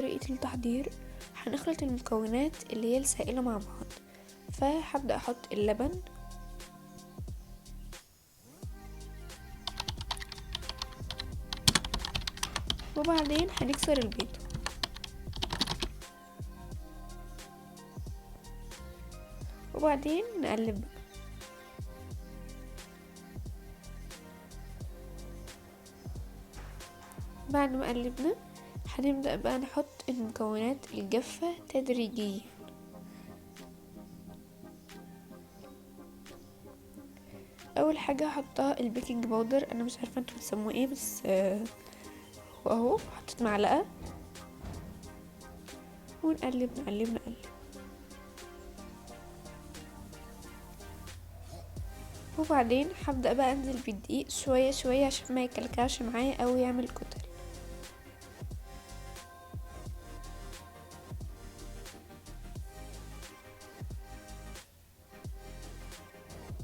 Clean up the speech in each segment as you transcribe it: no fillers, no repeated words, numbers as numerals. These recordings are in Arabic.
طريقة التحضير هنخلط المكونات اللي هي السائلة مع بعض. فهبدأ احط اللبن وبعدين هنكسر البيض وبعدين نقلب بقى. بعد ما قلبنا هنبدأ بقى نحط المكونات الجافة تدريجيا. اول حاجة هحطها البيكنج باودر، انا مش عارفة انتوا بتسموه ايه، بس واهو حطيت معلقة ونقلب نقلب نقلب. وبعدين هبدأ بقى انزل بالدقيق شوية شوية عشان ما يكلكعش معايا او يعمل كتل.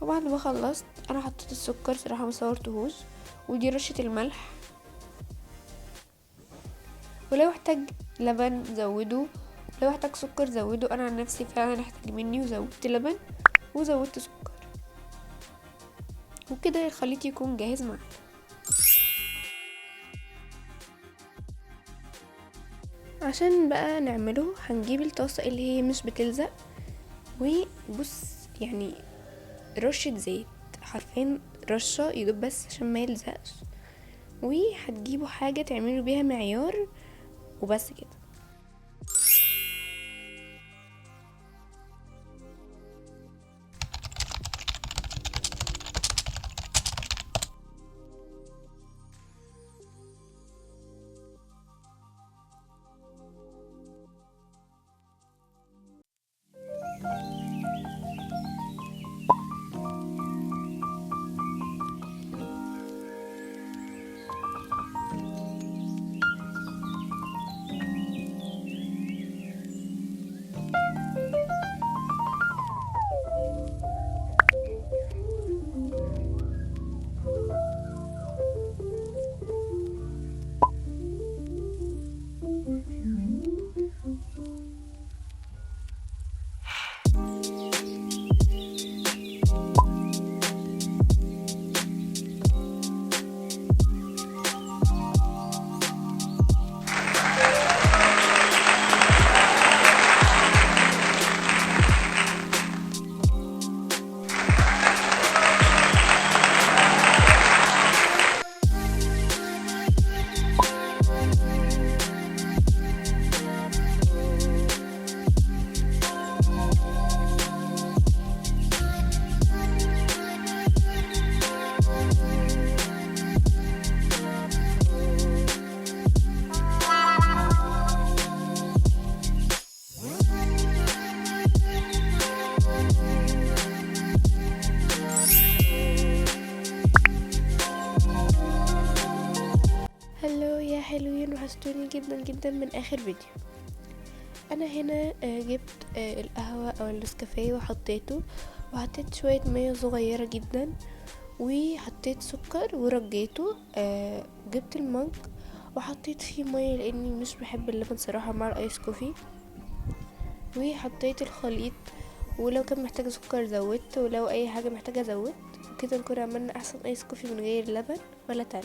وبعد ما خلصت انا حطيت السكر، صراحة ما صورتهوش، ودي رشة الملح، ولو احتاج لبن زوده، لو احتاج سكر زوده. انا عن نفسي فعلا احتاج مني وزودت لبن وزودت سكر، وكده الخليط يكون جاهز معانا. عشان بقى نعمله هنجيب الطاسة اللي هي مش بتلزق، وبص يعني رشة زيت، حرفيا رشة يدوب بس عشان ما يلزقش، وهتجيبوا حاجة تعملوا بيها معيار وبس كده. هلو يا حلوين، وحشتوني جدا جدا من اخر فيديو. انا هنا جبت القهوة او النسكافيه وحطيته، وحطيت شوية مية صغيرة جدا، وحطيت سكر ورجيته. جبت المج وحطيت فيه مية لاني مش بحب اللبن صراحة مع الايس كوفي، وحطيت الخليط، ولو كان محتاجة سكر زودت، ولو اي حاجة محتاجة زودت، وكده نكون عملنا احسن ايس كوفي من غير لبن ولا تلج.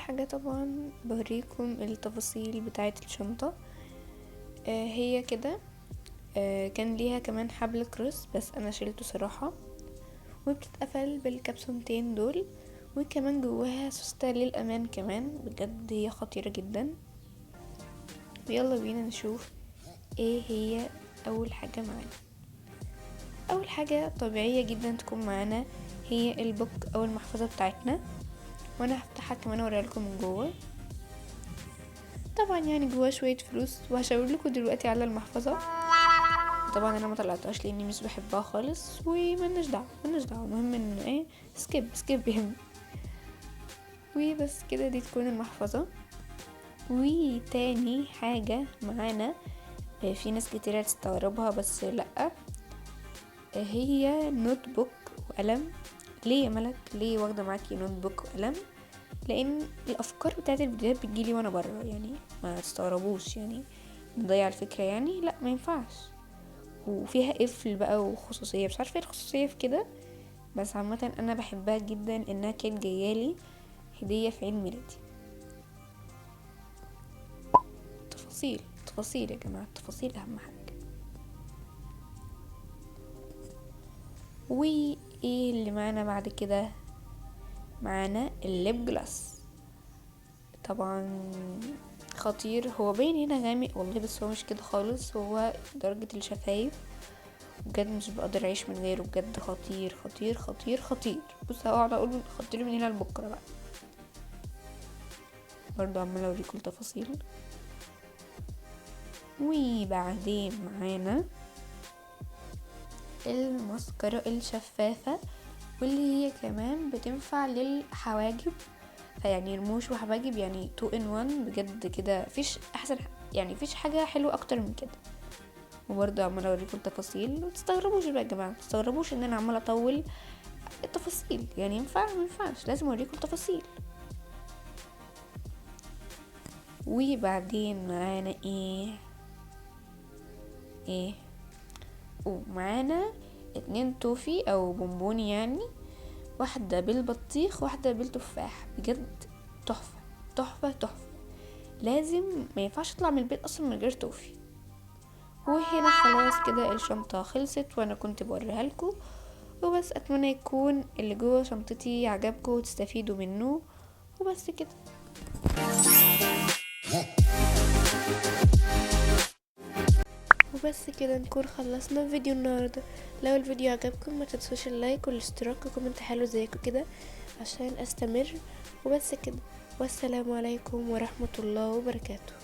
حاجة طبعا بوريكم التفاصيل بتاعة الشنطة. هي كده. كان ليها كمان حبل كروس بس انا شلته صراحة، وبتتقفل بالكبسولتين دول، وكمان جواها سوستة للامان كمان. بجد هي خطيرة جدا. يلا بينا نشوف ايه هي اول حاجة معانا. اول حاجة طبيعية جدا تكون معانا هي البوك او المحفظة بتاعتنا، وانا هفتحها كمان اوريها لكم من جوه. طبعا يعني جواها شوية فلوس، وهشاور لكم دلوقتي على المحفظة. طبعا انا ما طلعتهاش لاني مش بحبها خالص، وملناش دعوه المهم ان ايه، سكيب يهم. وبس كده دي تكون المحفظه. وتاني حاجه معانا، في ناس كتير هتستغربها بس لا، هي نوت بوك وقلم. ليه يا ملك؟ ليه واخده معاكي نوت بوك وقلم؟ لان الافكار بتاعت الفيديوهات بتجيلي وانا بره، يعني ما تستغربوش يعني نضيع الفكره، يعني لا ما ينفعش. وفيها قفل بقى وخصوصيه، مش عارفه ايه الخصوصيه في كده، بس عامه انا بحبها جدا انها كانت جايالي هديه في عيد ميلادي. تفاصيل يا جماعه، التفاصيل اهم حاجه. وايه اللي معانا بعد كده؟ معانا الليب جلاس. طبعا خطير، هو باين هنا غامق والله بس هو مش كده خالص، هو درجه الشفايف بجد مش بقدر اعيش من غيره، بجد خطير خطير خطير خطير. بص هقعد اقول خطير من هنا لبكره بقى، برضو عماله اوريكم التفاصيل. وبعدين معانا المسكرة الشفافة، واللي هي كمان بتنفع للحواجب، فيعني رموش وحواجب، يعني 2 in 1 بجد كده. فيش احسن يعني فيش حاجة حلوة اكتر من كده. وبرضه عماله اوريكم التفاصيل، متستغربوش بقى يا جماعه، متستغربوش ان انا عماله اطول التفاصيل، يعني ينفع ما ينفعش، لازم اوريكم التفاصيل. وبعدين معانا ايه ومعانا 2 توفي او بونبوني، يعني واحدة بالبطيخ واحدة بالتفاح، بجد تحفة تحفة تحفة. لازم ما ينفعش اطلع من البيت اصلا من غير توفي. وهنا خلاص كده الشنطة خلصت، وانا كنت بوريها لكم وبس. اتمنى يكون اللي جوه شنطتي عجبكم وتستفيدوا منه، وبس كده. وبس كده نكون خلصنا فيديو النهارده. لو الفيديو عجبكم ما تنسوش اللايك والاشتراك وكومنت حلو زيكم كده عشان استمر. وبس كده، والسلام عليكم ورحمة الله وبركاته.